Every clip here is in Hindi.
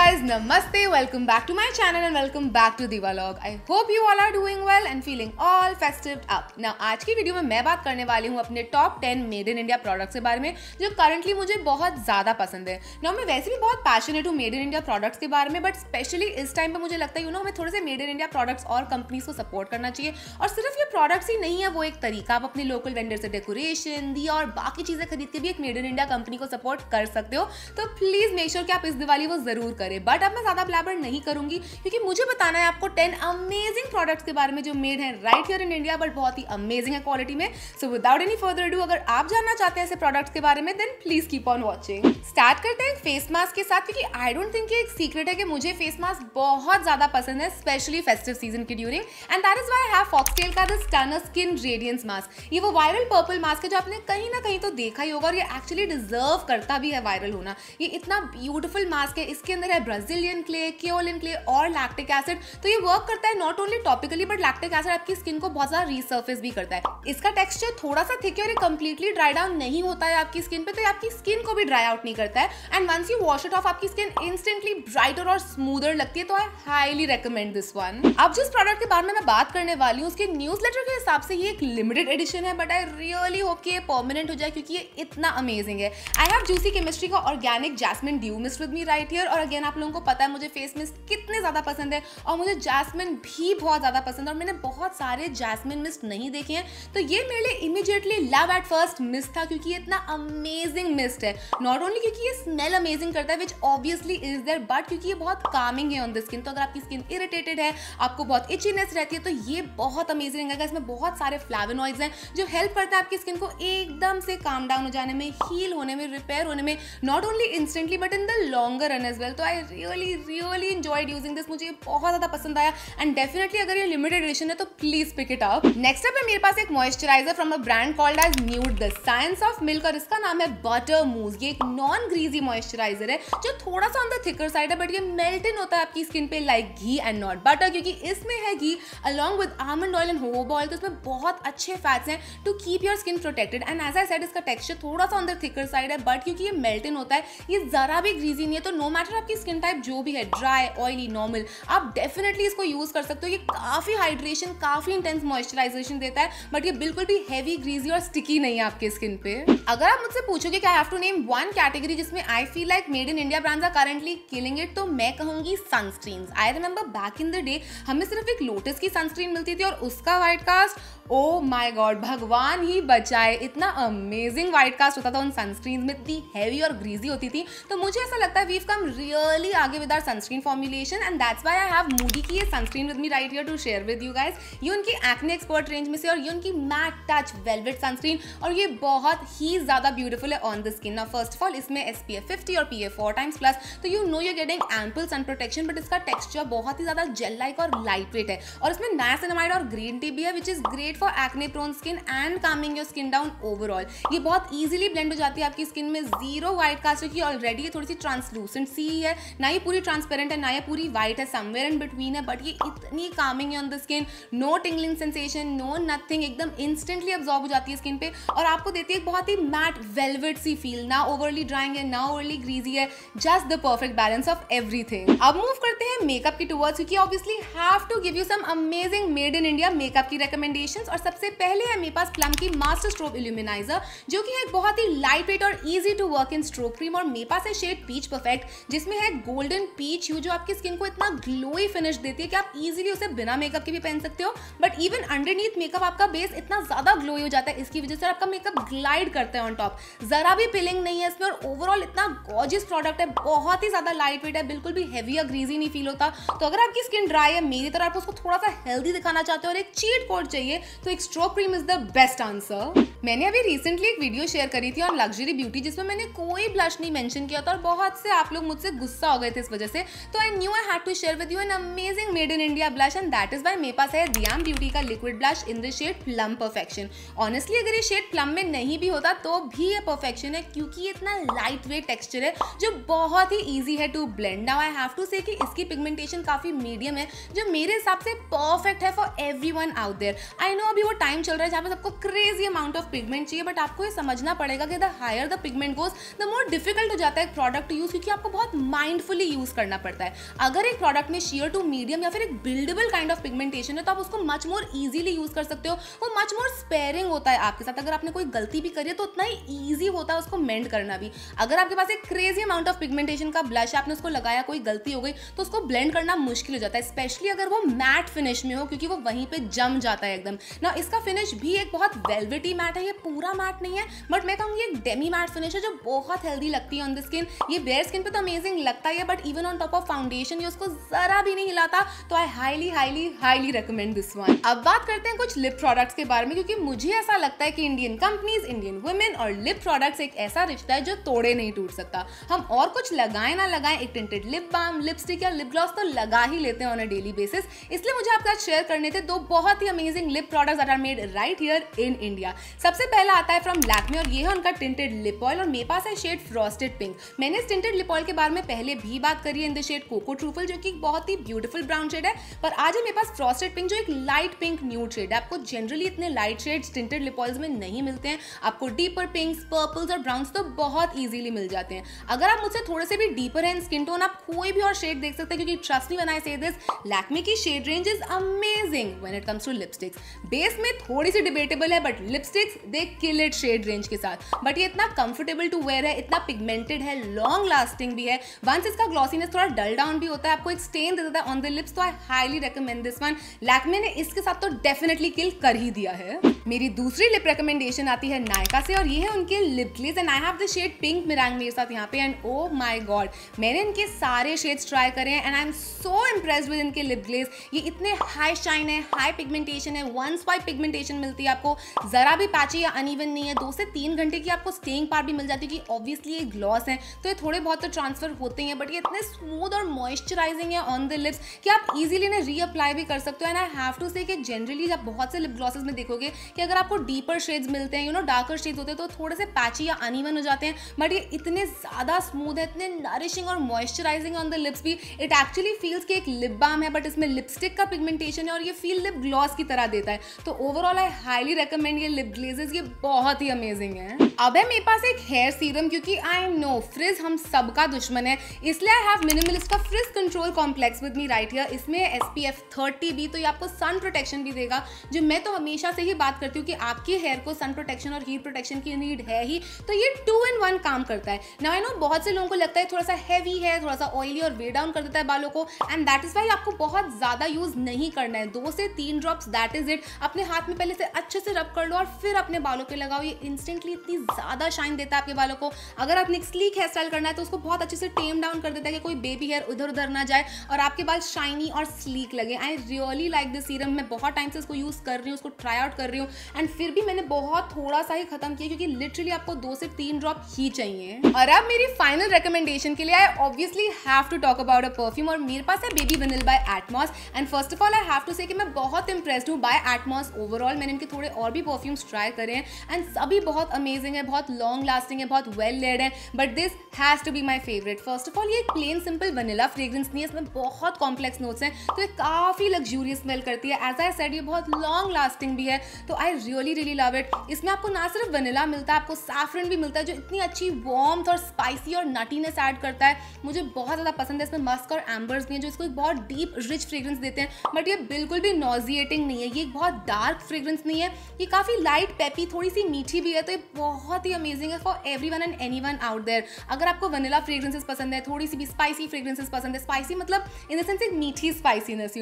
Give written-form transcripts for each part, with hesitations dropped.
guys, namaste, welcome back to my channel and welcome back to the vlog. I hope you all are doing well and feeling all festive up. Now आज की वीडियो में मैं बात करने वाली हूँ अपने top 10 made in India products के बारे में जो करंटली मुझे बहुत ज़्यादा पसंद है। ना मैं वैसे भी बहुत पैशनेट हूँ मेड इन इंडिया प्रोडक्ट्स के बारे में, बट स्पेशली इस टाइम पे मुझे लगता है हमें थोड़े से मेड इन इंडिया प्रोडक्ट्स और कंपनीज को सपोर्ट करना चाहिए। और सिर्फ ये प्रोडक्ट्स ही नहीं है, वो एक तरीका, आप अपने लोकल वेंडर से डेकोरेशन दिया और बाकी चीज़ें खरीद के भी एक मेड इन इंडिया कंपनी को सपोर्ट कर सकते हो। तो प्लीज़ मेक श्योर कि आप इस दिवाली वो ज़रूर करें। बट अब मैं ज़्यादा ब्लैबर नहीं करूंगी क्योंकि मुझे बताना है आपको 10 अमेजिंग प्रोडक्ट्स के बारे में जो मेड हैं right here in India, but बहुत ही अमेजिंग है क्वालिटी में। So without any further do, अगर आप जानना चाहते हैं ऐसे प्रोडक्ट्स के बारे में, then please keep on watching. Start करते हैं फेस मास्क के साथ, क्योंकि आई डोंट थिंक एक सीक्रेट है कि मुझे फेस मास्क बहुत ज्यादा पसंद है, स्पेशली फेस्टिव सीजन के during, and that is why I have Foxtale का the stunner skin radiance mask. ये वो वायरल पर्पल मास्क है जो आपने कहीं ना कहीं तो देखा ही होगा और ये एक्चुअली डिजर्व करता भी है वायरल होना। ये इतना ब्यूटीफुल मास्क है, इसके अंदर है ब्राजीलियन क्ले, केओलिन क्ले और लैक्टिक एसिड। तो ये वर्क करता है not only topically, but lactic acid आपकी स्किन को बहुत ज्यादा रीसर्फेस भी करता है। इसका टेक्सचर थोड़ा सा थिक है और ये कंप्लीटली ड्राई डाउन नहीं होता है आपकी स्किन पे, तो ये आपकी स्किन को भी ड्राई आउट नहीं करता है। And once you wash it off, आपकी स्किन इंस्टेंटली ब्राइटर और स्मूदर लगती है। तो I highly recommend this one. अब जिस प्रोडक्ट के बारे में मैं बात करने वाली हूँ उसके न्यूज़लेटर के हिसाब से ये एक लिमिटेड एडिशन है, बट आई रियली होप कि ये परमानेंट हो जाए क्योंकि ये इतना अमेजिंग है। आई हैव जूसी केमिस्ट्री का organic jasmine dew mist with me right here. और अगेन आप लोगों को पता है मुझे फेस मिस्ट कितने ज्यादा पसंद है और मुझे जैस्मिन भी बहुत ज्यादा पसंद है, और मैंने बहुत सारे जैस्मिन मिस्ट नहीं देखे हैं, तो ये मेरे लिए immediately love at first mist था क्योंकि ये इतना अमेजिंग मिस्ट है। नॉट ओनली क्योंकि ये स्मेल अमेजिंग करता है, which obviously is there, but क्योंकि ये बहुत कामिंग है ऑन द स्किन। तो अगर आपकी स्किन इरिटेटेड है, आपको बहुत इचीनेस रहती है, तो ये बहुत अमेजिंग है। इसमें बहुत सारे फ्लैवोनॉइड्स हैं जो हेल्प करता है आपकी स्किन को एकदम से काम डाउन हो जाने में, हील होने में, रिपेयर होने में, not only instantly but in the longer run as well. तो I really enjoyed using this, मुझे बहुत ज्यादा पसंद आया एंड डेफिनेटली अगर ये लिमिटेड एडिशन है तो please pick it up. Next up है मेरे पास एक moisturizer from a brand called age nude the science of milk, और इसका नाम है बटर मूज। ये एक नॉन ग्रीजी मॉइस्चराइजर है जो थोड़ा सा ऑन द थिकर साइड है, बट ये मेल्ट इन होता है आपकी स्किन पे like ghee and not butter, क्योंकि इसमें है ghee along with almond oil and jojoba oil. तो इसमें बहुत अच्छे फैट्स हैं to keep your skin protected. And as I said इसका टेक्सचर थोड़ा सा ऑन द थिकर साइड है, बट क्योंकि ये मेल्ट इन होता है, ये जरा भी ग्रीजी नहीं है, तो नो मैटर आपकी स्किन टाइप जो भी है, ड्राई, ऑयली, नॉर्मल, आप डेफिनेटली इसको यूज कर सकते हो। ये काफी हाइड्रेशन, काफी इंटेंस मॉइस्चराइजेशन देता है, बट ये बिल्कुल भी हैवी, ग्रीजी और स्टिकी नहीं है आपके स्किन पे। अगर आप मुझसे पूछोगे कि I have to name one category जिसमें I feel like made in India brands are currently killing it, तो मैं कहूंगी sunscreens. I remember back in the day हमें सिर्फ एक लोटस की सनस्क्रीन मिलती थी और उसका white cast, oh my god, भगवान ही बचाए, इतना अमेजिंग व्हाइट कास्ट होता था उन सनस्क्रीन में, इतनी हैवी और ग्रीजी होती थी। तो मुझे ऐसा लगता है वीव कम रियली आगे with our sunscreen formulation, and that's why I have Moody की ये sunscreen with me right here to share with you guys. ये उनकी एक्ने एक्सपर्ट रेंज में से, और ये उनकी मैट टच वेलवेट सनस्क्रीन, और ये बहुत ही ज्यादा ब्यूटीफुल है on the skin. Now first of all इसमें SPF 50 और PA 4x+, तो you know you getting ample sun protection, but इसका टेक्सचर बहुत ही ज्यादा जेल लाइक और लाइट वेट है, और इसमें नाइसिनामाइड और ग्रीन टी भी है, which is great for acne prone skin and calming your skin down overall. ये बहुत इजीली ब्लेंड हो जाती है आपकी स्किन में, जीरो व्हाइट कास्ट, क्योंकि ऑलरेडी ये थोड़ी सी ट्रांसलूसेंट सी है, ना ये पूरी ट्रांसपेरेंट है, ना ये पूरी व्हाइट है, समवेयर इन बिटवीन है, बट ये इतनी कामिंग है on the skin, no tingling sensation, no nothing, एकदम इंस्टेंटली अब्सॉर्ब हो जाती है स्किन पे, और आपको देती है एक बहुत ही मैट वेलवेट सी फील, ना ओवरली ड्राइंग है, ना ओवरली ग्रीजी है, just the perfect balance of everything. अब मूव करते हैं मेकअप की टुवर्ड्स, क्योंकि obviously have to give you some amazing made in India makeup की रिकमेंडेशंस। और सबसे पहले है मेरे पास प्लम की मास्टर स्ट्रोब इल्यूमिनाइजर, जो कि है एक बहुत ही लाइट वेट और easy to work in strobe cream, और मेरे पास है शेड पीच परफेक्ट, जिसमें है गोल्डन पीच ह्यू, जो आपकी स्किन को इतना ग्लोई फिनिश देती है कि आप इजीली उसे बिना मेकअप के भी पहन सकते हो, बट इवन अंडरनीथ मेकअप आपका बेस इतना ज्यादा ग्लोई हो जाता है इसकी वजह से, आपका मेकअप ग्लाइड करता है ऑन टॉप, जरा भी पिलिंग नहीं है इसमें, और ओवरऑल इतना गॉर्जियस प्रोडक्ट है, बहुत ही ज्यादा लाइट वेट है, बिल्कुल भी हेवी या ग्रीजी नहीं फील होता। तो अगर आपकी स्किन ड्राई है मेरी तरह, आप उसको थोड़ा सा हेल्दी दिखाना चाहते हो और एक चीट कोड चाहिए, तो एक strobe cream is the best answer. मैंने अभी रिसेंटली एक वीडियो शेयर करी थी ऑन लग्जरी ब्यूटी, जिसमें मैंने कोई ब्लश नहीं मेंशन किया था, और बहुत से आप लोग मुझसे गुस्सा हो गए थे इस वजह से, तो I knew I had to share with you an amazing made in India blush, and that is why मेरे पास है दियाम ब्यूटी का liquid blush in the shade plum perfection. Honestly अगर ये शेड प्लम में नहीं भी होता तो भी ये परफेक्शन है, क्योंकि ये इतना लाइट वेट टेक्सचर है जो बहुत ही ईजी है to blend. Now I have to say कि इसकी पिगमेंटेशन काफी मीडियम है, जो मेरे हिसाब से परफेक्ट है for everyone out there. I know know अभी वो टाइम चल रहा है जहाँ पे सबको क्रेजी अमाउंट ऑफ पिगमेंट चाहिए, बट आपको ये समझना पड़ेगा कि the higher the pigment goes the more difficult हो जाता है प्रोडक्ट टू यूज, क्योंकि आपको बहुत माइंडफुली यूज करना पड़ता है। अगर एक प्रोडक्ट में शेयर टू मीडियम या फिर एक बिल्डेबल काइंड ऑफ पिगमेंटेशन है तो आप उसको मच मोर इजीली यूज कर सकते हो। वो मच मोर स्पेयरिंग होता है आपके साथ। अगर आपने कोई गलती भी करी है तो उतना ही ईजी होता है उसको मेंड करना भी। अगर आपके पास एक क्रेजी अमाउंट ऑफ पिगमेंटेशन का ब्लश आपने उसको लगाया, कोई गलती हो गई तो उसको ब्लेंड करना मुश्किल हो जाता है, स्पेशली अगर वो मैट फिनिश में हो, क्योंकि वो वहीं पे जम जाता है एकदम ना। इसका फिनिश भी एक बहुत वेलवेटी मैट है, ये पूरा मैट नहीं है बट मैं कहूँगी एक डेमी मैट फिनिश है जो बहुत हेल्दी लगती है ऑन द स्किन। ये बेयर स्किन पे तो अमेजिंग लगता है but even on top of foundation ये उसको जरा भी नहीं हिलाता, तो I highly highly highly recommend this one. अब बात करते हैं कुछ लिप प्रोडक्ट्स के बारे में, क्योंकि मुझे ऐसा लगता है कि इंडियन कंपनीज, इंडियन वुमेन और लिप प्रोडक्ट्स एक ऐसा रिश्ता है जो तोड़े नहीं टूट सकता। हम और कुछ लगाए ना लगाए, एक टिंटेड लिप बाम, लिपस्टिक या लिप ग्लॉस तो लगा ही लेते हैं ऑन अ डेली बेसिस। इसलिए मुझे आपके साथ शेयर करने थे दो बहुत ही amazing lip products that are made right here in India. सबसे पहला आता है फ्रॉम लैक्मे और ये है उनका टिंटेड लिप ऑयल और मेरे पास है शेड फ्रॉस्टेड पिंक। मैंने इस टिंटेड लिप ऑयल के बारे में पहले भी बात करी है in the shade cocoa truffle, जो कि बहुत ही ब्यूटीफुल ब्राउन शेड है, पर आज है मेरे पास फ्रॉस्टेड पिंक जो एक लाइट पिंक न्यूड शेड है। आपको जनरली इतने light shades tinted lip oils में नहीं मिलते हैं, आपको डीपर पिंक्स, पर्पल्स और ब्राउन्स तो बहुत ईजिली मिल जाते हैं। अगर आप मुझसे थोड़े से भी डीपर हैं स्किन टोन, आप कोई भी और शेड देख सकते हैं, क्योंकि ट्रस्ट मी व्हेन आई से दिस, लैक्मे की shade range is amazing when it comes to lipsticks. Base में थोड़ी सी डिबेटेबल है but lipsticks they kill it shade range के साथ। बट ये इतना कंफर्टेबल टू वेयर है, इतना पिगमेंटेड है, लॉन्ग लास्टिंग भी है। वंस इसका ग्लॉसीनेस थोड़ा डल डाउन भी होता है, आपको एक स्टेन दे देता है ऑन द लिप्स, तो I highly recommend this one. Lakme ने इसके साथ तो डेफिनेटली किल कर ही दिया है। मेरी दूसरी लिप रिकमेंडेशन आती है नायका से और ये है उनके lip glaze and I have the shade pink meringue मेरे साथ यहाँ पे। एंड ओ माय गॉड, मैंने इनके सारे शेड्स ट्राई करे हैं and I am so impressed with इनके लिप ग्लेज। ये इतने हाई शाइन है, हाई पिगमेंटेशन है, वन स्वाइप पिगमेंटेशन मिलती है आपको, जरा भी पैची या अनइवन नहीं है। 2 से 3 घंटे की आपको स्टेइंग पावर भी मिल जाती है, कि ऑब्वियसली ये ग्लॉस है तो ये थोड़े बहुत तो ट्रांसफर होते हैं, बट ये इतने स्मूथ और मॉइस्चराइजिंग है ऑन द लिप्स कि आप इजीली इन्हें रीअप्लाई भी कर सकते हो। And I have to say कि जनरली जब बहुत से लिप ग्लॉसेस में देखोगे कि अगर आपको डीपर शेड्स मिलते हैं, डार्कर शेड्स होते हैं तो थोड़े से पैची या अनइवन हो जाते हैं, बट ये इतने ज़्यादा स्मूथ है, इतने नरिशिंग और मॉइस्चराइजिंग ऑन द लिप्स भी। इट एक्चुअली फील्स कि एक लिप बाम है बट इसमें लिपस्टिक का पिगमेंटेशन है और ये फील लिप ग्लॉस की तरह देता है। तो ओवरऑल आई हाईली रिकमेंड ये लिप ग्लेजेस, ये बहुत ही अमेजिंग है। अब है मेरे पास एक हेयर सीरम, क्योंकि आई नो फ्रिज हम सबका दुश्मन है, इसलिए आई हैव मिनिमलिस्ट का fridge control complex with me right here. इसमें SPF 30 भी, तो ये आपको सन प्रोटेक्शन भी देगा, जो मैं तो हमेशा से ही बात करती हूँ कि आपके हेयर को सन प्रोटेक्शन और हीट प्रोटेक्शन की नीड है ही, तो ये 2 in 1 काम करता है। नाउ आई नो बहुत से लोगों को लगता है थोड़ा सा हैवी है, थोड़ा सा ऑयली और वे डाउन कर देता है बालों को, एंड दैट इज वाई आपको बहुत ज़्यादा यूज नहीं करना है। 2 से 3 ड्रॉप्स, दैट इज इट। अपने हाथ में पहले से अच्छे से रब कर लो और फिर अपने बालों पे लगाओ। ये इंस्टेंटली इतनी ज़्यादा शाइन देता है आपके बालों को। अगर आपने एक स्लीक हेयर स्टाइल करना है तो उसको बहुत अच्छे से टेम डाउन कर देता है कि कोई बेबी हेयर उधर उधर ना जाए और आपके बाल शाइनी और स्लीक लगे। I really like this serum. मैं बहुत टाइम से इसको यूज़ कर रही हूँ, उसको ट्राई आउट कर रही हूँ, एंड फिर भी मैंने बहुत थोड़ा सा ही खत्म किया, क्योंकि लिटरली आपको 2 से 3 ड्रॉप ही चाहिए। और अब मेरी फाइनल रिकमेंडेशन के लिए I obviously have to talk about a perfume, और मेरे पास है baby vinyl by Atmos. And first of all I have to say कि मैं बहुत इंप्रेस्ड हूँ बाय एटमॉस ओवरऑल। मैंने इनके थोड़े और भी परफ्यूम्स ट्राई करे हैं एंड सभी बहुत अमेजिंग है, बहुत लॉन्ग लास्टिंग है, बहुत वेल लेड है, but this has to be my favourite. First of all ये एक प्लेन सिंपल वनीला फ्रेग्रेंस नहीं है, इसमें बहुत कॉम्प्लेक्स नोट्स हैं, तो ये काफ़ी लग्जूरियस स्मेल करती है। एज आई सेड ये बहुत लॉन्ग लास्टिंग भी है, तो I really really love it. इसमें आपको ना सिर्फ वनीला मिलता है, आपको सैफरन भी मिलता है, जो इतनी अच्छी वार्मथ और स्पाइसी और नटीनेस ऐड करता है। मुझे बहुत ज़्यादा पसंद है। इसमें मस्क और एम्बर्स भी हैं जो इसको एक बहुत डीप रिच फ्रेग्रेंस देते हैं, बट ये बिल्कुल भी नॉजिएटिंग नहीं है। ये एक बहुत डार्क फ्रेग्रेंस नहीं है, ये काफ़ी लाइट पेपी, थोड़ी सी मीठी भी है, तो ये बहुत ही अमेजिंग है for everyone and anyone out there. अगर आपको वनीला फ्रेग्रेंसेस पसंद है, थोड़ी सी भी स्पाइसी फ्रेग्रेंसेस पसंद है, स्पाइसी मतलब इन द सेंस एक मीठी स्पाइसीनेस,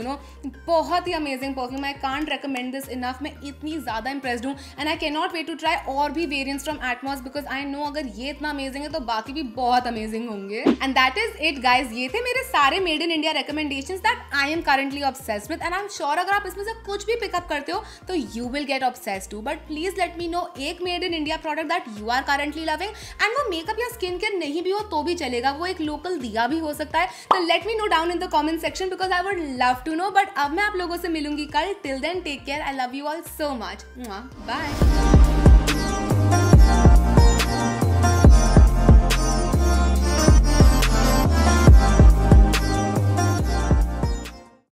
बहुत ही amazing perfume. I can't recommend this enough. मैं इतनी ज़्यादा इंप्रेस्ड हूँ and I can not wait to try और भी variants from Atmos, because I know अगर ये इतना अमेजिंग है तो बाकी भी बहुत अमेजिंग होंगे। And that is it guys. ये थे मेरे सारे made in India recommendations that I am currently obsessed with, and I am sure अगर आप इसमें से कुछ भी पिकअप करते हो तो you will get obsessed too. But please let me know एक made in India product that you are currently loving, एंड वो मेकअप या स्किन केयर नहीं भी हो तो भी चलेगा, वो एक लोकल दिया भी हो सकता है। तो let me know down in the comment section, because I would love to know. But अब मैं आप लोगों से मिलूंगी कल। Till then take care, I love you all so much, bye.